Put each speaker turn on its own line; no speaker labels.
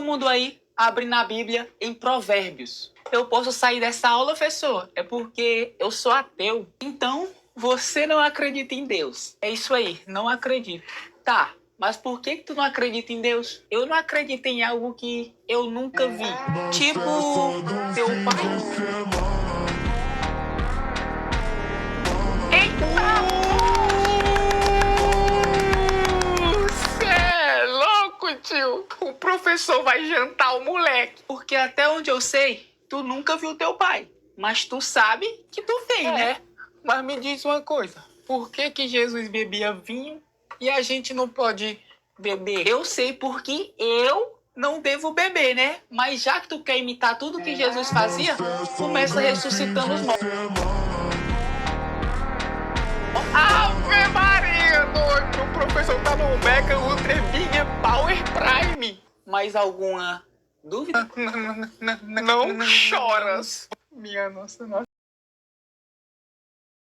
Todo mundo aí abre na Bíblia em Provérbios. Eu posso sair dessa aula, professor? É porque eu sou ateu. Então, você não acredita em Deus. É isso aí, não acredito. Tá, mas por que tu não acredita em Deus? Eu não acredito em algo que eu nunca vi. Tipo, teu pai. Cê é louco, tio. O professor vai jantar o moleque. Porque até onde eu sei, tu nunca viu teu pai. Mas tu sabe que tu tem, né? Mas me diz uma coisa. Por que Jesus bebia vinho e a gente não pode beber? Eu sei porque eu não devo beber, né? Mas já que tu quer imitar tudo que Jesus fazia, começa ressuscitando os mortos. Ave Maria, doido! O professor tá no Mega Ultra Big Power Prime. Mais alguma dúvida? Não choras. Minha nossa.